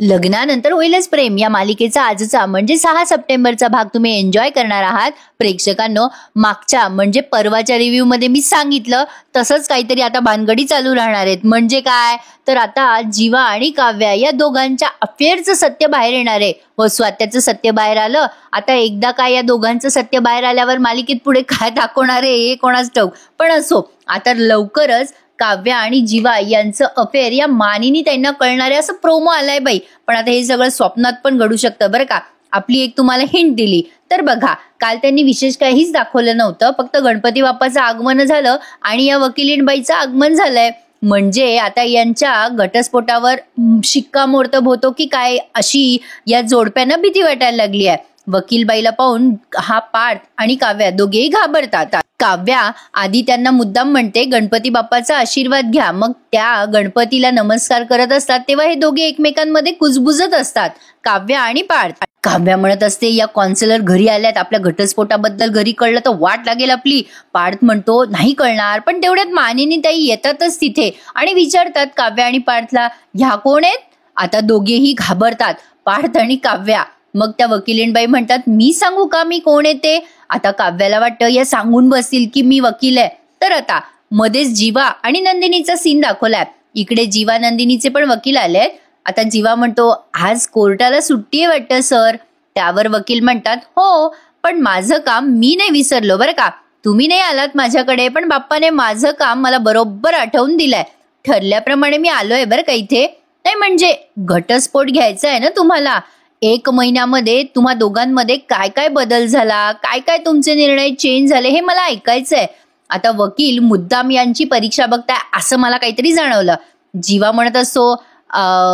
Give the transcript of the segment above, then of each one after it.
लग्नानंतर होईलच प्रेम या मालिकेचा आजचा म्हणजे 6 सप्टेंबरचा भाग तुम्ही एन्जॉय करणार आहात. प्रेक्षकांनो, मागच्या म्हणजे परवाच्या रिव्ह्यू मध्ये मी सांगितलं तसंच काहीतरी आता भानगडी चालू राहणार आहेत. म्हणजे काय तर आता जीवा आणि काव्या या दोघांच्या अफेअरचं सत्य बाहेर येणार आहे व स्वात्याचं सत्य बाहेर आलं. आता एकदा काय या दोघांचं सत्य बाहेर आल्यावर मालिकेत पुढे काय दाखवणार आहे हे कोणाच ठाऊक. पण असो, आता लवकरच काव्या आणि जीवा यांचं अफेअर या मानिनी त्यांना कळणारे असं प्रोमो आलाय बाई. पण आता हे सगळं स्वप्नात पण घडू शकतं बरं का. आपली एक तुम्हाला हिंट दिली तर बघा, काल त्यांनी विशेष काहीच दाखवलं नव्हतं, फक्त गणपती बाप्पाचं आगमन झालं आणि या वकिलीणबाईचं आगमन झालंय. म्हणजे आता यांच्या घटस्फोटावर शिक्कामोर्तब होतो की काय अशी या जोडप्यांना भीती वाटायला लागली आहे. वकीलबाईला पाहून हा पार्थ आणि काव्या दोघेही घाबरतात. काव्या आधी त्यांना मुद्दाम म्हणते गणपती बाप्पाचा आशीर्वाद घ्या. मग त्या गणपतीला नमस्कार करत असतात तेव्हा हे दोघे एकमेकांमध्ये कुजबुजत असतात, काव्या आणि पार्थ. काव्या म्हणत असते या कॉन्सलर घरी आल्यात, आपल्या घटस्फोटाबद्दल घरी कळलं तर वाट लागेल आपली. पार्थ म्हणतो नाही कळणार. पण तेवढ्यात मानिनी ताई येतातच तिथे आणि विचारतात काव्या आणि पार्थला ह्या कोण आहेत. आता दोघेही घाबरतात, पार्थ आणि काव्या. मग त्या वकिलीणबाई म्हणतात मी सांगू का मी कोण आहे ते. आता काव्याला वाटतं या सांगून बसतील की मी वकील आहे. तर आता मध्येच जीवा आणि नंदिनीचा सीन दाखवलाय. इकडे जीवा नंदिनीचे पण वकील आलेत. आता जीवा म्हणतो आज कोर्टाला सुट्टी आहे वाटतं सर. त्यावर वकील म्हणतात हो, पण माझं काम मी नाही विसरलो बरं का. तुम्ही नाही आलात माझ्याकडे, पण बाप्पाने माझं काम मला बरोबर आठवून दिलंय. ठरल्याप्रमाणे मी आलोय बरं का इथे. नाही म्हणजे घटस्फोट घ्यायचा आहे ना तुम्हाला. 1 महिन्यामध्ये तुम्हा दोघांमध्ये काय काय बदल झाला, काय काय तुमचे निर्णय चेंज झाले हे मला ऐकायचंय. आता वकील मुद्दाम यांची परीक्षा बघताय असं मला काहीतरी जाणवलं. जीवा म्हणत असतो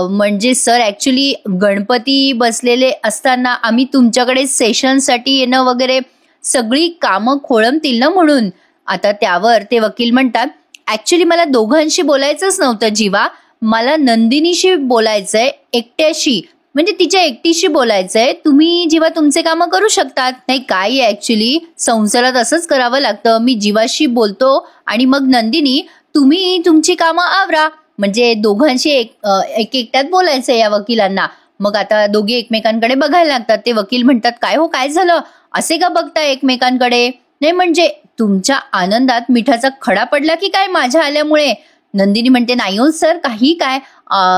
म्हणजे सर ऍक्च्युली गणपती बसलेले असताना आम्ही तुमच्याकडे सेशनसाठी येणं वगैरे सगळी कामं खोळंबतील ना म्हणून. आता त्यावर ते वकील म्हणतात ऍक्च्युली मला दोघांशी बोलायचंच नव्हतं जीवा, मला नंदिनीशी बोलायचंय, एकट्याशी म्हणजे तिच्या एकटीशी बोलायचंय. तुम्ही जेव्हा तुमचे कामं करू शकतात. नाही काय ऍक्च्युली संसारात असंच करावं लागतं. मी जीवाशी बोलतो आणि मग नंदिनी तुम्ही तुमची कामं आवरा. म्हणजे दोघांशी एकट्यात बोलायचंय या वकिलांना. मग आता दोघे एकमेकांकडे बघायला लागतात. ते वकील म्हणतात काय हो काय झालं, असे का बघताय एकमेकांकडे. नाही म्हणजे तुमच्या आनंदात मिठाचा खडा पडला की काय माझ्या आल्यामुळे. नंदिनी म्हणते नाही हो सर, काही काय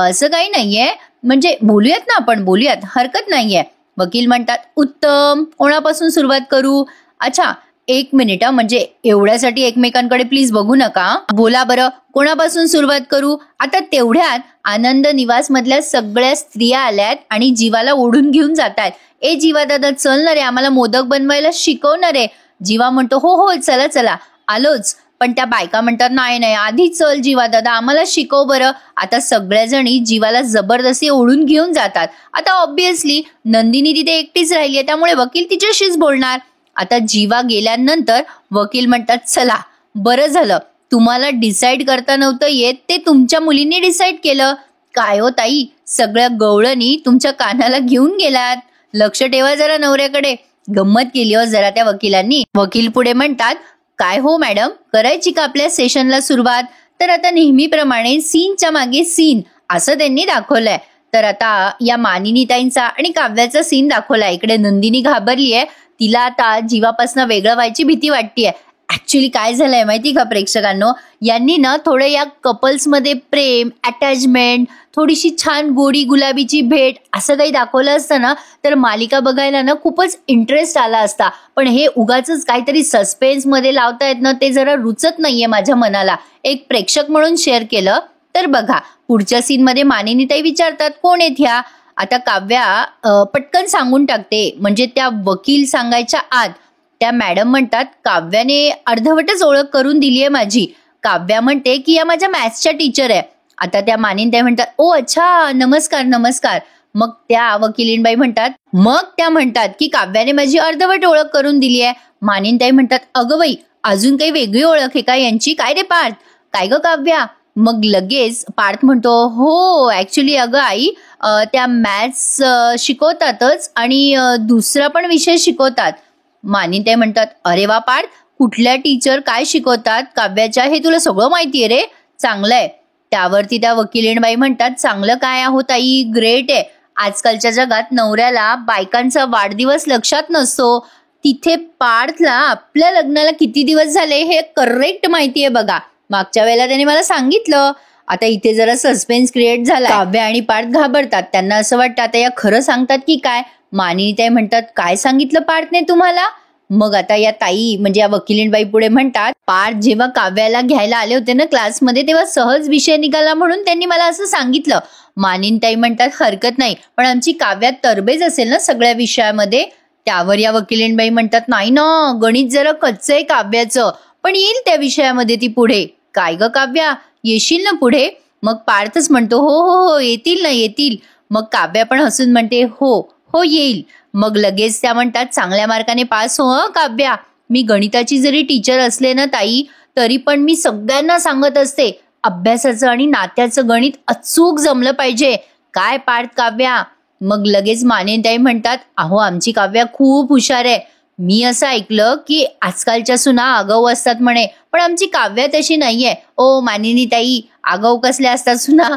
असं काही नाहीये, म्हणजे बोलूयात ना आपण, बोलूयात, हरकत नाहीये. वकील म्हणतात उत्तम, कोणापासून सुरुवात करू. अच्छा 1 मिनिट, म्हणजे एवढ्यासाठी एकमेकांकडे प्लीज बघू नका, बोला बरं कोणापासून सुरुवात करू. आता तेवढ्यात आनंद निवास मधल्या सगळ्या स्त्रिया आल्यात आणि जीवाला ओढून घेऊन जातात. ए जीवा दादा चल ना रे, आम्हाला मोदक बनवायला शिकवणार आहे. जीवा म्हणतो हो हो चला चला आलोच. पण त्या बायका म्हणतात नाही नाही आधी चल जीवा दादा आम्हाला शिकव बरं. आता सगळ्याजणी जीवाला जबरदस्ती ओढून घेऊन जातात. आता ऑब्विसली नंदिनी तिथे एकटीच राहिली आहे त्यामुळे वकील तिच्याशीच बोलणार. आता जीवा गेल्यानंतर वकील म्हणतात चला बरं झालं, तुम्हाला डिसाईड करता नव्हतं येत ते तुमच्या मुलींनी डिसाईड केलं. काय हो ताई, सगळ्या गवळणी तुमच्या कानाला घेऊन गेलात, लक्ष ठेवा जरा नवऱ्याकडे. गंमत केली हो जरा त्या वकिलांनी. वकील पुढे म्हणतात काय हो मॅडम, करायची का आपल्या सेशनला सुरुवात. तर आता नेहमीप्रमाणे सीनच्या मागे सीन असं त्यांनी दाखवलंय. तर आता या मानिनीताईंचा आणि काव्याचा सीन दाखवलाय. इकडे नंदिनी घाबरली आहे, तिला आता जीवापासून वेगळं व्हायची भीती वाटतेय. ऍक्च्युली काय झालंय माहिती का प्रेक्षकांनो, यांनी ना थोडं या कपल्समध्ये प्रेम, अटॅचमेंट, थोडीशी छान गोडी गुलाबीची भेट असं काही दाखवलं असतं ना तर मालिका बघायला ना खूपच इंटरेस्ट आला असता. पण हे उगाच काहीतरी सस्पेन्स मध्ये लावतायत ना ते जरा रुचत नाहीये माझ्या मनाला. एक प्रेक्षक म्हणून शेअर केलं. तर बघा पुढच्या सीन मध्ये मानिनीताई विचारतात कोण आहेत ह्या. आता काव्या पटकन सांगून टाकते, म्हणजे त्या वकील सांगायच्या आत त्या मॅडम म्हणतात काव्याने अर्धवटच ओळख करून दिली आहे माझी. काव्या म्हणते की या माझ्या मॅथ्सच्या टीचर आहे. आता त्या मानिनीताई म्हणतात ओ अच्छा नमस्कार नमस्कार. मग त्या वकिलीणबाई म्हणतात की काव्याने माझी अर्धवट ओळख करून दिली आहे. मानिनीताई म्हणतात अगं बाई अजून काही वेगळी ओळख आहे का यांची, काय रे पार्थ, काय ग काव्या. मग लगेच पार्थ म्हणतो हो ऍक्च्युली अगं आई त्या मॅथ्स शिकवतातच आणि दुसरा पण विषय शिकवतात. मानिनीताई म्हणतात अरे वा पार्थ, कुठल्या टीचर काय शिकवतात काव्याच्या हे तुला सगळं माहितीये रे, चांगलंय. त्यावरती त्या वकिलीणबाई म्हणतात चांगलं काय आहोत आई, ग्रेट आहे. आजकालच्या जगात नवऱ्याला बायकांचा वाढदिवस लक्षात नसतो, तिथे पार्थला आपल्या लग्नाला किती दिवस झाले हे करेक्ट माहितीये बघा. मागच्या वेळेला त्याने मला सांगितलं. आता इथे जरा सस्पेन्स क्रिएट झाला. काव्य आणि पार्थ घाबरतात. त्यांना असं वाटतं आता या खरं सांगतात की काय. मानिनी ताई म्हणतात, काय सांगितलं पार्थने तुम्हाला? मग आता या ताई म्हणजे या वकिलीणबाई पुढे म्हणतात, पार्थ जेव्हा काव्याला घ्यायला आले होते ना क्लासमध्ये तेव्हा सहज विषय निघाला म्हणून त्यांनी मला असं सांगितलं. मानिनी ताई म्हणतात, हरकत नाही, पण आमची काव्यात तरबेज असेल ना सगळ्या विषयामध्ये. त्यावर या वकिलीणबाई म्हणतात, नाही ना, गणित जरा कच्चं आहे काव्याचं, पण येईल त्या विषयामध्ये ती पुढे. काय ग काव्या, येशील ना पुढे? मग पार्थच म्हणतो, हो हो हो येतील ना येतील. मग काव्या पण हसून म्हणते, हो हो येईल. मग लगेच त्या म्हणतात, चांगल्या मार्काने पास हो काव्या. मी गणिताची जरी टीचर असले ना ताई तरी पण मी सगळ्यांना सांगत असते, अभ्यासाचं आणि नात्याचं गणित अचूक जमलं पाहिजे. काय पार्थ काव्या? मग लगेच मानिनीताई म्हणतात, अहो आमची काव्या खूप हुशार आहे. मी असं ऐकलं की आजकालच्या सुना आगाऊ असतात म्हणे, पण आमची काव्या तशी नाहीये. ओ मानिनीताई, आगाऊ कसल्या असतात सुना?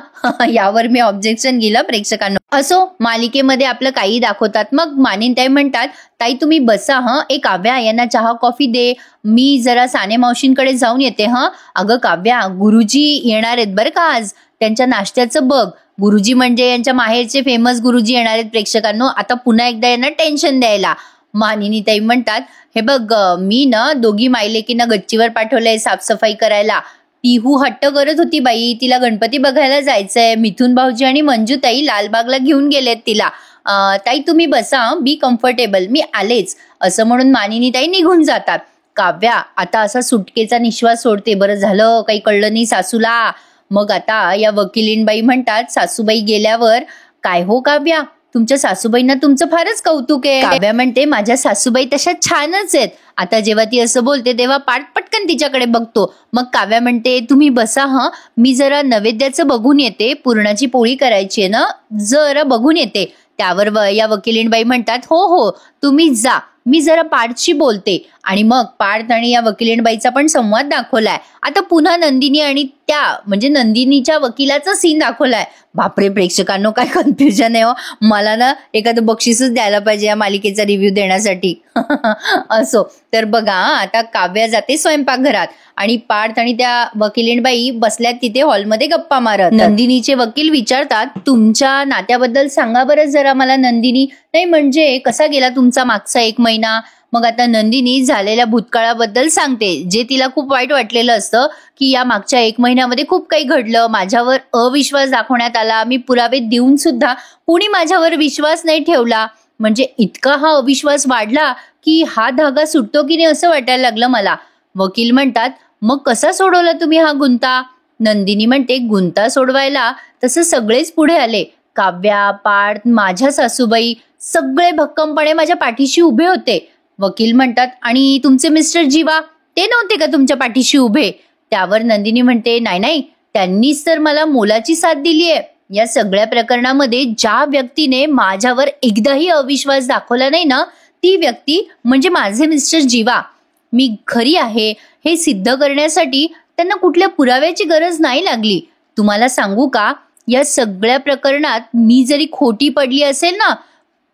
यावर मी ऑब्जेक्शन केलं प्रेक्षकांना. असो, मालिकेमध्ये आपलं काही दाखवतात. मग मानिनीताई म्हणतात, ताई तुम्ही बसा ए काव्या, यांना चहा कॉफी दे, मी जरा साने मावशींकडे जाऊन येते. अगं काव्या, गुरुजी येणार आहेत बरं का आज, त्यांच्या नाश्त्याचं बघ. गुरुजी म्हणजे यांच्या माहेरचे फेमस गुरुजी येणार आहेत प्रेक्षकांनो. आता पुन्हा एकदा यांना टेन्शन द्यायला. मानिनीताई म्हणतात, हे बघ मी ना दोघी मायलेकींना गच्चीवर पाठवलंय साफसफाई करायला. टिहू हट्ट करत होती बाई, तिला गणपती बघायला जायचंय. मिथुन भाऊजी आणि मंजूताई लालबागला घेऊन गेलेत तिला. ताई तुम्ही बसा, बी कम्फर्टेबल, मी आलेच, असं म्हणून मानिनीताई निघून जातात. काव्या आता असा सुटकेचा निश्वास सोडते, बरं झालं काही कळलं नाही सासूला. मग आता या वकिलीणबाई म्हणतात, सासूबाई गेल्यावर, काय हो काव्या, तुमच्या सासूबाईंना तुमचं फारच कौतुक आहे. काव्या म्हणते, माझ्या सासूबाई तशा छानच आहेत. आता जेव्हा ती असं बोलते तेव्हा पार्थ पटकन तिच्याकडे बघतो. मग काव्या म्हणते, तुम्ही बसा मी जरा नैवेद्याचं बघून येते, पुरणाची पोळी करायची आहे ना, जरा बघून येते. त्यावर या वकिलीणबाई म्हणतात, हो हो तुम्ही जा, मी जरा पार्थशी बोलते. आणि मग पार्थ आणि या वकिलीणबाईचा पण संवाद दाखवलाय. आता पुन्हा नंदिनी आणि त्या म्हणजे नंदिनीच्या वकिलाचा सीन दाखवलाय. बापरे प्रेक्षकांनो, काय कन्फ्युजन आहे हो. मला ना एखादं बक्षीसच द्यायला पाहिजे या मालिकेचा रिव्ह्यू देण्यासाठी. असो, तर बघा आता काव्या जाते स्वयंपाकघरात आणि पार्थ आणि त्या वकिलीणबाई बसल्यात तिथे हॉलमध्ये गप्पा मारत. नंदिनीचे वकील विचारतात, तुमच्या नात्याबद्दल सांगा बरं जरा मला नंदिनी. नाही म्हणजे कसा गेला तुमचा मागचा 1 महिना? मग आता नंदिनी झालेल्या भूतकाळाबद्दल सांगते, जे तिला खूप वाईट वाटलेलं असतं की या मागच्या 1 महिन्यामध्ये खूप काही घडलं, माझ्यावर अविश्वास दाखवण्यात आला, मी पुरावे देऊन सुद्धा कुणी माझ्यावर विश्वास नाही ठेवला. म्हणजे इतका हा अविश्वास वाढला की हा धागा सुटतो की नाही असं वाटायला लागलं मला. वकील म्हणतात, मग कसा सोडवला तुम्ही हा गुंता? नंदिनी म्हणते, गुंता सोडवायला तसं सगळेच पुढे आले. काव्या, पार्थ, माझ्या सासूबाई सगळे भक्कमपणे माझ्या पाठीशी उभे होते. वकील म्हणतात, आणि तुमचे मिस्टर जीवा ते नव्हते का तुमच्या पाठीशी उभे? त्यावर नंदिनी म्हणते, नाही नाही, त्यांनीच तर मला मोलाची साथ दिली आहे. या सगळ्या प्रकरणामध्ये ज्या व्यक्तीने माझ्यावर एकदाही अविश्वास दाखवला नाही ना, ती व्यक्ती म्हणजे माझे मिस्टर जीवा. मी खरी आहे हे सिद्ध करण्यासाठी त्यांना कुठल्या पुराव्याची गरज नाही लागली. तुम्हाला सांगू का, या सगळ्या प्रकरणात मी जरी खोटी पडली असेल ना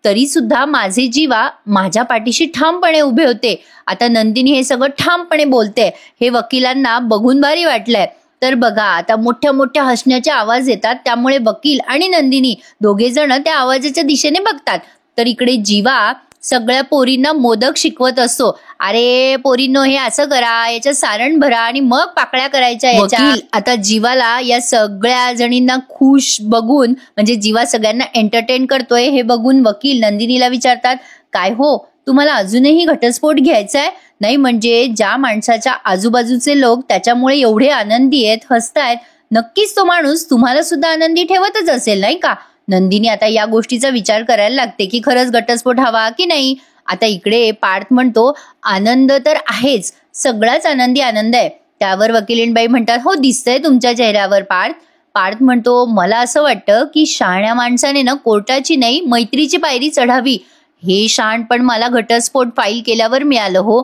तरी सुद्धा माझे जीवा माझ्या पाठीशी ठामपणे उभे होते. आता नंदिनी हे सगळं ठामपणे बोलते, हे वकिलांना बघून भारी वाटलंय. तर बघा आता मोठ्या मोठ्या हसण्याचे आवाज येतात, त्यामुळे वकील आणि नंदिनी दोघे जण त्या आवाजाच्या दिशेने बघतात. तर इकडे जीवा सगळ्या पोरींना मोदक शिकवत असतो. अरे पोरींनो, हे असं करा, याच्यात सारण भरा आणि मग पाकळ्या करायच्या याच्या. आता जीवाला या सगळ्या जणींना खुश बघून म्हणजे जीवा सगळ्यांना एंटरटेन करतोय हे बघून वकील नंदिनीला विचारतात, काय हो तुम्हाला अजूनही घटस्फोट घ्यायचा आहे? नाही म्हणजे ज्या माणसाच्या आजूबाजूचे लोक त्याच्यामुळे एवढे आनंदी आहेत, हसतायत, नक्कीच तो माणूस तुम्हाला सुद्धा आनंदी ठेवतच असेल नाही का? नंदिनी आता या गोष्टीचा विचार करायला लागते की खरंच घटस्फोट हवा की नाही. आता इकडे पार्थ म्हणतो, आनंद तर आहेच, सगळाच आनंदी आनंद आहे. त्यावर वकिलीणबाई म्हणतात, हो दिसतंय तुमच्या चेहऱ्यावर पार्थ. पार्थ म्हणतो, मला असं वाटतं की शहाण्या माणसाने ना कोर्टाची नाही मैत्रीची पायरी चढावी. हे शहाण पण मला घटस्फोट फाईल केल्यावर मिळालं हो.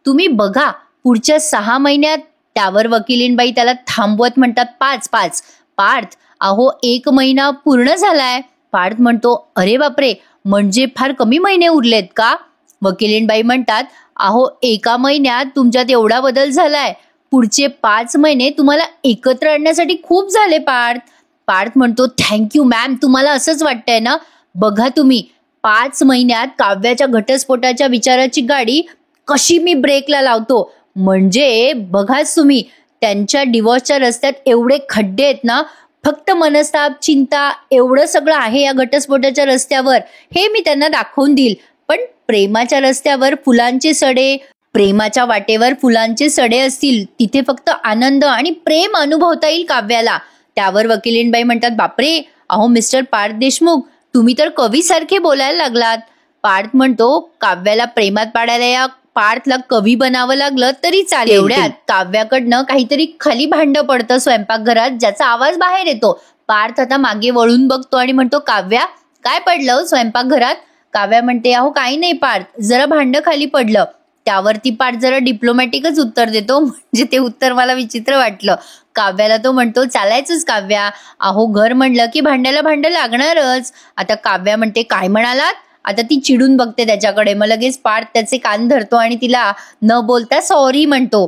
तुम्ही बघा पुढच्या 6 महिन्यात. त्यावर वकिलीणबाई त्याला थांबवत म्हणतात, 5 पार्थ, अहो 1 महिना पूर्ण झालाय. पार्थ म्हणतो, अरे बापरे, म्हणजे फार कमी महिने उरलेत का? वकिलीणबाई म्हणतात, अहो 1 महिन्यात तुमच्यात एवढा बदल झालाय, पुढचे 5 महिने तुम्हाला एकत्र आणण्यासाठी खूप झाले पार्थ. पार्थ म्हणतो, थँक्यू मॅम, तुम्हाला असंच वाटतंय ना? बघा तुम्ही, 5 महिन्यात काव्याच्या घटस्फोटाच्या विचाराची गाडी कशी मी ब्रेकला लावतो. म्हणजे बघाच तुम्ही, त्यांच्या डिवोर्सच्या रस्त्यात एवढे खड्डे आहेत ना, फक्त मनस्ताप, चिंता एवढं सगळं आहे या घटस्फोटाच्या रस्त्यावर, हे मी त्यांना दाखवून देईल. पण प्रेमाच्या रस्त्यावर फुलांचे सडे, प्रेमाच्या वाटेवर फुलांचे सडे असतील, तिथे फक्त आनंद आणि प्रेम अनुभवता येईल काव्याला. त्यावर वकिलीणबाई म्हणतात, बापरे, अहो मिस्टर पार्थ देशमुख, तुम्ही तर कवीसारखे बोलायला लागलात. पार्थ म्हणतो, काव्याला प्रेमात पाडायला या पार्थला कवी बनावं लागलं तरी चालेल. एवढ्यात काव्याकडनं काहीतरी खाली भांडं पडतं स्वयंपाकघरात, ज्याचा आवाज बाहेर येतो. पार्थ आता मागे वळून बघतो आणि म्हणतो, काव्या, काय पडलं स्वयंपाकघरात? काव्या म्हणते, अहो काही नाही पार्थ, जरा भांडं खाली पडलं. त्यावरती पार्थ जरा डिप्लोमॅटिकच उत्तर देतो, म्हणजे ते उत्तर मला विचित्र वाटलं. काव्याला तो म्हणतो, चालायचंच काव्या, अहो घर म्हणलं की भांड्याला भांडं लागणारच. आता काव्या म्हणते, काय म्हणालात? आता ती चिडून बघते त्याच्याकडे. मग लगेच पार्थ त्याचे कान धरतो आणि तिला न बोलता सॉरी म्हणतो.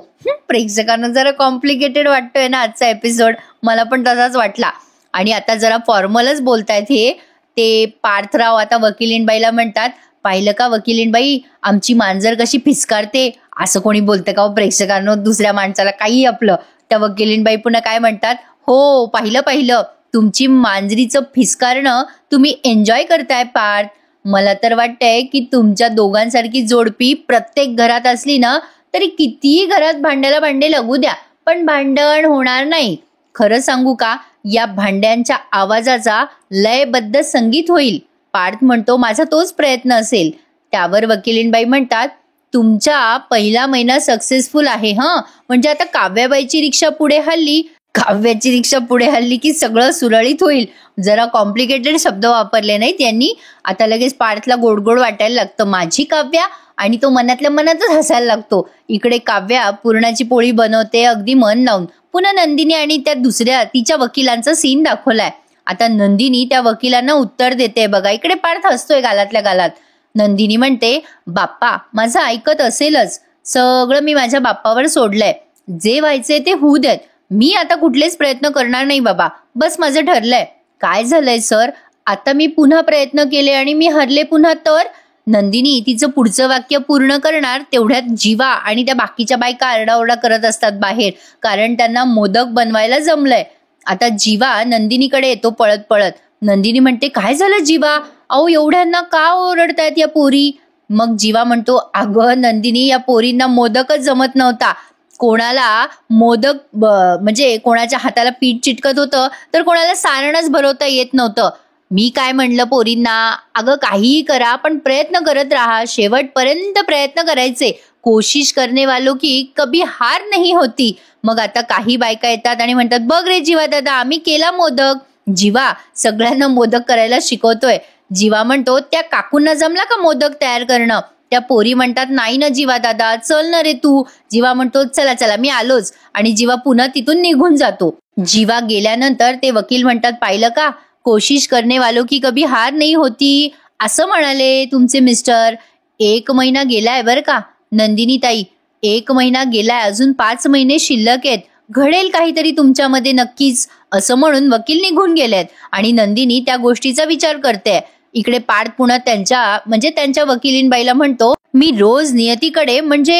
प्रेक्षकांना जरा कॉम्प्लिकेटेड वाटतोय ना आजचा एपिसोड, मला पण तसाच वाटला. आणि आता जरा फॉर्मलच बोलतायत हे. ते पार्थराव आता वकिलीणबाईला म्हणतात, पाहिलं का वकिलीणबाई, आमची मांजर कशी फिसकारते? असं कोणी बोलतं का प्रेक्षकांनो दुसऱ्या माणसाला काही आपलं? त्या वकिलीणबाई पुन्हा काय म्हणतात, हो पाहिलं, तुमची मांजरीचं फिसकारणं तुम्ही एन्जॉय करताय पार्थ. मला तर वाटतंय की तुमच्या दोघांसारखी जोडपी प्रत्येक घरात असली ना, तरी कितीही घरात भांड्याला भांडे लागू द्या, पण भांडण होणार नाही. खरं सांगू का, या भांड्यांच्या आवाजाचा लयबद्ध संगीत होईल. पार्थ म्हणतो, माझा तोच प्रयत्न असेल. त्यावर वकिलीणबाई म्हणतात, तुमचा पहिला महिना सक्सेसफुल आहे म्हणजे आता काव्याबाईची रिक्षा पुढे हल्ली, काव्याची रिक्षा पुढे हल्ली की सगळं सुरळीत होईल. जरा कॉम्प्लिकेटेड शब्द वापरले नाहीत यांनी. आता लगेच पार्थला गोड गोड वाटायला लागतं, माझी काव्या, आणि तो मनातल्या मनातच हसायला लागतो. इकडे काव्या पुरणाची पोळी बनवते अगदी मन लावून. पुन्हा नंदिनी आणि त्या दुसऱ्या तिच्या वकिलांचा सीन दाखवलाय. आता नंदिनी त्या वकिलांना उत्तर देते बघा. इकडे पार्थ हसतोय गालातल्या गालात. नंदिनी म्हणते, बाप्पा माझं ऐकत असेलच, सगळं मी माझ्या बाप्पावर सोडलंय, जे व्हायचंय ते होऊ देत, मी आता कुठलेच प्रयत्न करणार नाही बाबा, बस माझं ठरलंय. काय झालंय सर, आता मी पुन्हा प्रयत्न केले आणि मी हरले पुन्हा तर? नंदिनी तिचं पुढचं वाक्य पूर्ण करणार तेवढ्यात जीवा आणि त्या बाकीच्या बायका आरडाओरडा करत असतात बाहेर, कारण त्यांना मोदक बनवायला जमलंय. आता जीवा नंदिनीकडे येतो पळत पळत. नंदिनी म्हणते, काय झालं जीवा, अहो एवढ्यांना का ओरडतायत या पोरी? मग जीवा म्हणतो, अगं नंदिनी, या पोरींना मोदकच जमत नव्हता. कोणाला मोदक म्हणजे कोणाच्या हाताला पीठ चिटकत होतं, तर कोणाला सारणच भरवता येत नव्हतं. मी काय म्हणलं पोरींना, अगं काहीही करा पण प्रयत्न करत राहा, शेवटपर्यंत प्रयत्न करायचे, कोशिश करने वालों की कभी हार नाही होती. मग आता काही बायका येतात आणि म्हणतात, बघ रे जीवा दादा, आम्ही केला मोदक. जीवा सगळ्यांना मोदक करायला शिकवतोय. जीवा म्हणतो, त्या काकूंना जमला का मोदक तयार करणं? त्या पोरी म्हणतात, नाही ना जीवा दादा, चल ना रे तू. जीवा म्हणतो, चला चला मी आलोच, आणि जीवा पुन्हा तिथून निघून जातो. जीवा गेल्यानंतर ते वकील म्हणतात, पाहिलं का, कोशिश करने वालों की कभी हार नाही होती, असं म्हणाले तुमचे मिस्टर. 1 महिना गेलाय बर का नंदिनी ताई, 1 महिना गेलाय, अजून 5 महिने शिल्लक आहेत, घडेल काहीतरी तुमच्यामध्ये नक्कीच, असं म्हणून वकील निघून गेलेत. आणि नंदिनी त्या गोष्टीचा विचार करते. इकडे पार्थ पुन्हा त्यांच्या वकिलींबाईला म्हणतो, मी रोज नियतीकडे म्हणजे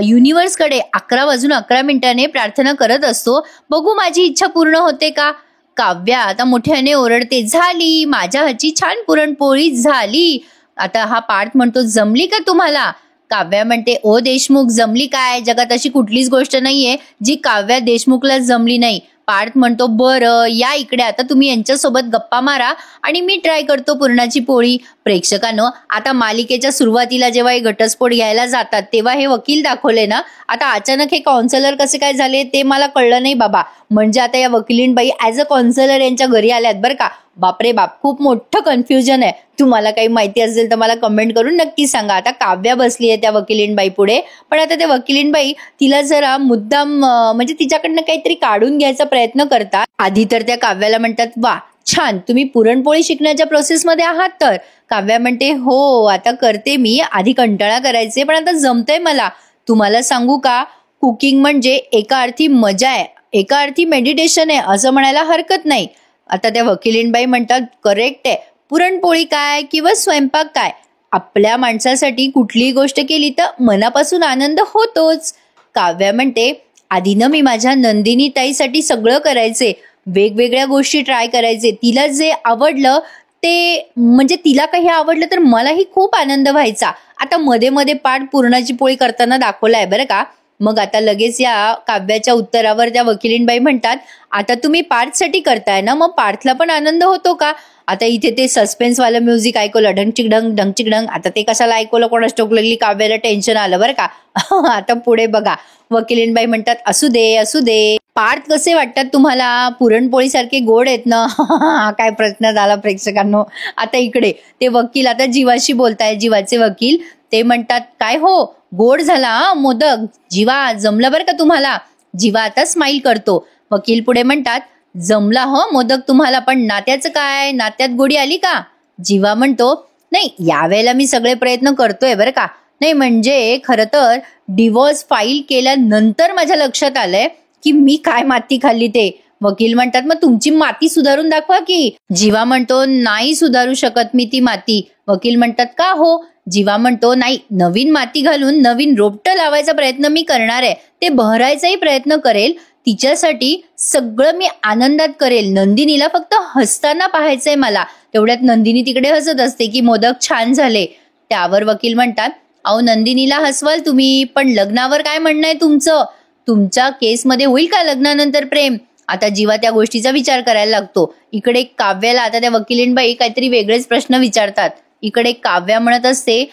युनिव्हर्सकडे 11:11 प्रार्थना करत असतो, बघू माझी इच्छा पूर्ण होते का. काव्या आता मोठ्याने ओरडते, झाली, माझ्या हातची छान पुरणपोळी झाली. आता हा पार्थ म्हणतो, जमली का तुम्हाला? काव्या म्हणते, ओ देशमुख, जमली काय, जगात अशी कुठलीच गोष्ट नाहीये जी काव्या देशमुखला जमली नाही. पार्थ म्हणतो, बरं या इकडे, आता तुम्ही यांच्यासोबत गप्पा मारा आणि मी ट्राय करतो पुरणाची पोळी. प्रेक्षकांनो, आता मालिकेच्या सुरुवातीला जेव्हा हे घटस्फोट घ्यायला जातात तेव्हा हे वकील दाखवले ना, आता अचानक हे काउन्सिलर कसे काय झाले ते मला कळलं नाही बाबा. म्हणजे आता या वकिलींबाई ऍज अ काउन्सिलर यांच्या घरी आल्यात बरं का. बापरे बाप, खूप मोठं कन्फ्युजन आहे. तुम्हाला काही माहिती असेल तर मला कमेंट करून नक्की सांगा. आता काव्या बसली आहे त्या वकिलींबाई पुढे, पण आता त्या वकिलींबाई तिला जरा मुद्दाम म्हणजे तिच्याकडनं काहीतरी काढून घ्यायचा प्रयत्न करतात. आधी तर त्या काव्याला म्हणतात, वा छान, तुम्ही पुरणपोळी शिकण्याच्या प्रोसेसमध्ये आहात तर. काव्या म्हणते हो आता करते मी, आधी कंटाळा करायचे पण आता जमतंय मला. तुम्हाला सांगू का, कुकिंग म्हणजे एका अर्थी मजा आहे, एका अर्थी मेडिटेशन आहे असं म्हणायला हरकत नाही. आता त्या वकिलीनबाई म्हणतात करेक्ट आहे, पुरणपोळी काय किंवा स्वयंपाक काय, आपल्या माणसासाठी कुठलीही गोष्ट केली तर मनापासून आनंद होतोच. काव्या म्हणते आधी मी माझ्या नंदिनी ताईसाठी सगळं करायचे, वेगवेगळ्या गोष्टी ट्राय करायचे, तिला जे आवडलं ते म्हणजे तिला काही आवडलं तर मलाही खूप आनंद व्हायचा. आता मध्ये मध्ये पाठ पुरणाची पोळी करताना दाखवलाय बरं का. मग आता लगेच या काव्याच्या उत्तरावर त्या वकिलीनबाई म्हणतात आता तुम्ही पार्थसाठी करताय ना, मग पार्थला पण आनंद होतो का. आता इथे ते सस्पेन्स वालं म्युझिक ऐकवलं, ढंगचिक ढंग ढंगचिक ढंग. आता ते कशाला ऐकवलं कोणाच टोक लागली, काव्याला टेन्शन आलं बरं का. आता पुढे बघा, वकिलीनबाई म्हणतात असू दे असू दे, पार्थ कसे वाटतात तुम्हाला, पुरणपोळी सारखे गोड आहेत ना. हा काय प्रश्न झाला प्रेक्षकांनो. आता इकडे ते वकील आता जीवाशी बोलताय, जीवाचे वकील ते म्हणतात काय हो गोड झाला मोदक, जीवा जमलं बरं का तुम्हाला. जीवा आता स्माईल करतो. वकील पुढे म्हणतात जमला हो मोदक तुम्हाला, पण नात्याचं काय, नात्यात गोडी आली का. जीवा म्हणतो नाही यावेळेला मी सगळे प्रयत्न करतोय बरं का. नाही म्हणजे खरं तर डिवोर्स फाईल केल्यानंतर माझ्या लक्षात आलंय की मी काय माती खाल्ली ते. वकील म्हणतात मग तुमची माती सुधारून दाखवा की. जीवा म्हणतो नाही सुधारू शकत मी ती माती. वकील म्हणतात का हो. जीवा म्हणतो नाही, नवीन माती घालून नवीन रोपटं लावायचा प्रयत्न मी करणार आहे, ते बहरायचाही प्रयत्न करेल, तिच्यासाठी सगळं मी आनंदात करेल. नंदिनीला फक्त हसताना पाहायचंय मला. तेवढ्यात नंदिनी तिकडे हसत असते की मोदक छान झाले. त्यावर वकील म्हणतात अहो नंदिनीला हसवाल तुम्ही, पण लग्नावर काय म्हणणं आहे तुमचं, तुमच्या केसमध्ये होईल का लग्नानंतर प्रेम. आता जीवा त्या गोष्टीचा विचार करायला लागतो. इकडे काव्याला आता त्या वकिलीनबाई काहीतरी वेगळेच प्रश्न विचारतात. इकडे काव्या म्हणत असते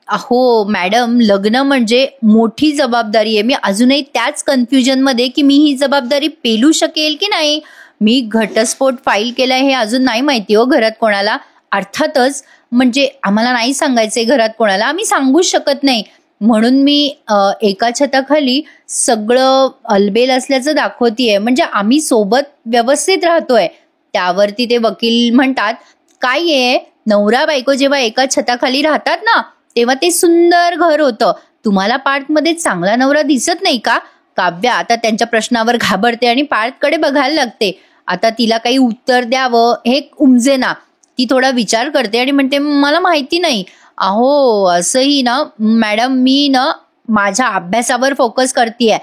अहो मॅडम लग्न म्हणजे मोठी जबाबदारी आहे, मी अजूनही त्याच कन्फ्युजन मध्ये की मी ही जबाबदारी पेलू शकेल की नाही. मी घटस्फोट फाईल केलाय हे अजून नाही माहिती हो घरात कोणाला. अर्थातच म्हणजे आम्हाला नाही सांगायचंय घरात कोणाला, आम्ही सांगूच शकत नाही, म्हणून मी एका छताखाली सगळं अलबेल असल्याचं दाखवतीये, म्हणजे आम्ही सोबत व्यवस्थित राहतोय. त्यावरती ते वकील म्हणतात काय आहे, नवरा बायको जेव्हा एका छताखाली राहतात ना तेव्हा ते सुंदर घर होतं, तुम्हाला पार्थमध्ये चांगला नवरा दिसत नाही का. काव्या आता त्यांच्या प्रश्नावर घाबरते आणि पार्थकडे बघायला लागते. आता तिला काही उत्तर द्यावं हे उमजेना. ती थोडा विचार करते आणि म्हणते मला माहिती नाही. अहो असंही ना मॅडम मी ना माझ्या अभ्यासावर फोकस करतेय.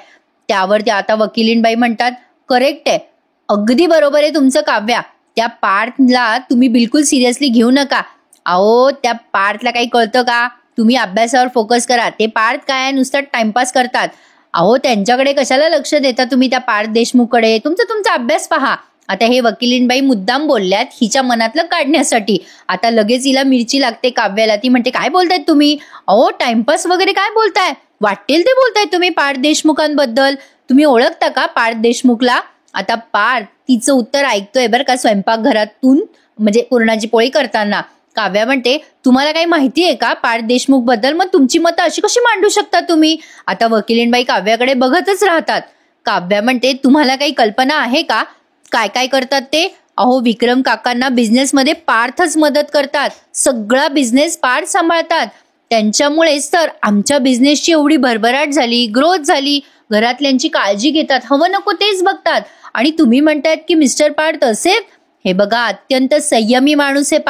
त्यावरती आता वकिलीनबाई म्हणतात करेक्ट आहे, अगदी बरोबर आहे तुमचं काव्या, त्या पार्थला तुम्ही बिलकुल सिरियसली घेऊ नका. अहो त्या पार्थला काही कळतं का, तुम्ही अभ्यासावर फोकस करा, ते पार्थ काय नुसतं टाइमपास करतात. अहो त्यांच्याकडे कशाला लक्ष देता तुम्ही त्या पार्थ देशमुखकडे, तुमचा अभ्यास पहा. आता हे वकिलीनबाई मुद्दाम बोलल्यात हिच्या मनातलं काढण्यासाठी. आता लगेच हिला मिरची लागते काव्याला. ती म्हणते काय बोलतायत तुम्ही, अहो टाइमपास वगैरे काय बोलताय, वाटेल ते बोलताय तुम्ही पार्थ देशमुखांबद्दल, तुम्ही ओळखता का पार्थ देशमुखला. आता पार्थ तिचं उत्तर ऐकतोय बरं का स्वयंपाकघरातून, म्हणजे पुरणाची पोळी करताना. काव्या म्हणते तुम्हाला काही माहिती आहे का पार्थ देशमुख बद्दल, मग तुमची मतं अशी कशी मांडू शकता तुम्ही. आता वकिलीनबाई काव्याकडे बघतच राहतात. काव्या म्हणते तुम्हाला काही कल्पना आहे का काय काय करतात ते. अहो विक्रम काकांना बिझनेसमध्ये पार्थच मदत करतात, सगळा बिझनेस पार्थ सांभाळतात, त्यांच्यामुळेच तर आमच्या बिझनेसची एवढी भरभराट झाली, ग्रोथ झाली. घरातल्यांची काळजी घेतात, हवं नको तेच बघतात. आणि तुम्ही म्हणतायत की मिस्टर पार्थ असे, हे बघा अत्यंत संयमी माणूस आहे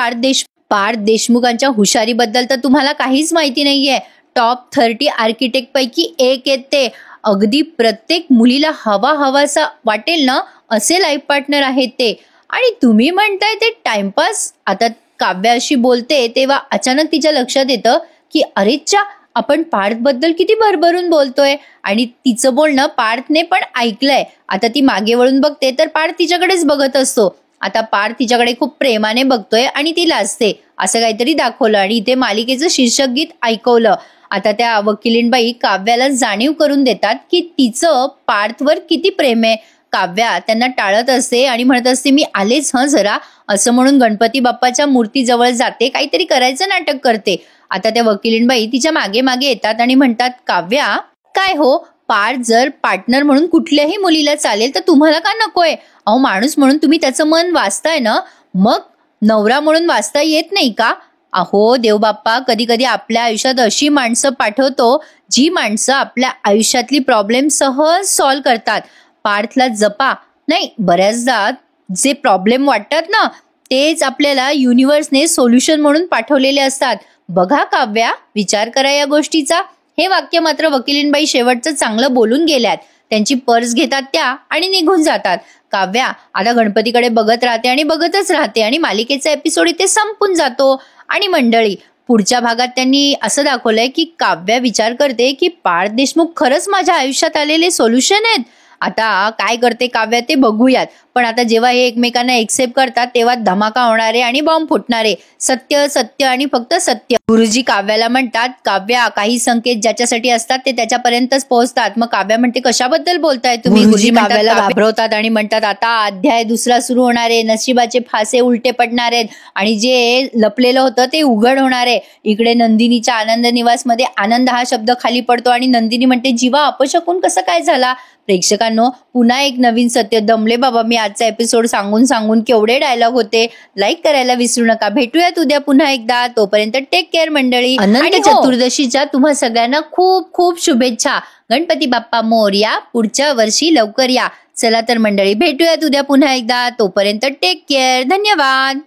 पार्थ देशमुखांच्या हुशारीबद्दल तर तुम्हाला काहीच माहिती नाहीये. टॉप 30 आर्किटेक्ट पैकी एक आहेत ते. अगदी प्रत्येक मुलीला हवासा वाटेल ना असे लाईफ पार्टनर आहेत ते. आणि तुम्ही म्हणताय ते टाइमपास. आता काव्या अशी बोलते तेव्हा अचानक तिच्या लक्षात येतं की अरेच्या आपण पार्थ बद्दल किती भरभरून बोलतोय आणि तिचं बोलणं पार्थने पण ऐकलंय. आता ती मागे वळून बघते तर पार्थ तिच्याकडेच बघत असतो. आता पार्थ तिच्याकडे खूप प्रेमाने बघतोय आणि ती लाजते असं काहीतरी दाखवलं आणि इथे मालिकेचं शीर्षक गीत ऐकवलं. आता त्या वकिलीनबाई काव्याला जाणीव करून देतात की तिचं पार्थवर किती प्रेम आहे. काव्या त्यांना टाळत असते आणि म्हणत असते मी आलेच जरा, असं म्हणून गणपती बाप्पाच्या मूर्तीजवळ जाते, काहीतरी करायचं नाटक करते. आता त्या वकिलीनबाई तिच्या मागे मागे येतात आणि म्हणतात काव्या काय हो, पार्थ जर पार्टनर म्हणून कुठल्याही मुलीला चालेल तर तुम्हाला का नकोय. अहो माणूस म्हणून तुम्ही त्याचं मन वाचताय ना, मग नवरा म्हणून वाचता येत नाही का? अहो देवबाप्पा, कधी कधी आपल्या आयुष्यात अशी माणसं पाठवतो जी माणसं आपल्या आयुष्यातली प्रॉब्लेम सहज सॉल्व्ह करतात. पार्थला जपा. नाही, बऱ्याचदा जे प्रॉब्लेम वाटतात ना तेच आपल्याला युनिव्हर्सने सोल्युशन म्हणून पाठवलेले असतात. बघा काव्या, विचार करा या गोष्टीचा. हे वाक्य मात्र वकिलीनबाई शेवटचं चांगलं बोलून गेल्यात. त्यांची पर्स घेतात त्या आणि निघून जातात. काव्या आता गणपतीकडे बघत राहते आणि बघतच राहते आणि मालिकेचा एपिसोड इथे संपून जातो. आणि मंडळी, पुढच्या भागात त्यांनी असं दाखवलंय की काव्या विचार करते की पार्थ देशमुख खरंच माझ्या आयुष्यात आलेले सोल्युशन आहेत. आता काय करते काव्या ते बघूयात. पण आता जेव्हा हे एकमेकांना एक्सेप्ट करतात तेव्हा धमाका होणारे आणि बॉम्ब फुटणारे. सत्य सत्य आणि फक्त सत्य. गुरुजी काव्याला म्हणतात, काव्या, काही संकेत ज्याच्यासाठी असतात ते त्याच्यापर्यंतच पोहोचतात. मग काव्या म्हणते, कशाबद्दल बोलताय तुम्ही? गुरुजी काव्याला घाबरवतात आणि म्हणतात, आता अध्याय दुसरा सुरू होणार आहे. नशिबाचे फासे उलटे पडणार आहेत आणि जे लपलेलं होतं ते उघड होणार आहे. इकडे नंदिनीच्या आनंद निवासमध्ये आनंद हा शब्द खाली पडतो आणि नंदिनी म्हणते, जीवा अपशकून कसं काय झाला? प्रेक्षकांनो, पुन्हा एक नवीन सत्य. दमले बाबा मी आजचा एपिसोड सांगून सांगून. केवढे डायलॉग होते. लाईक करायला विसरू नका. भेटूयात उद्या पुन्हा एकदा. तोपर्यंत टेक केअर मंडळी. अनंत चतुर्दशीच्या तुम्हा सगळ्यांना खूप खूप शुभेच्छा. गणपती बाप्पा मोरया. पुढच्या वर्षी लवकर या. चला तर मंडळी, भेटूयात उद्या पुन्हा एकदा. तोपर्यंत टेक केअर. धन्यवाद.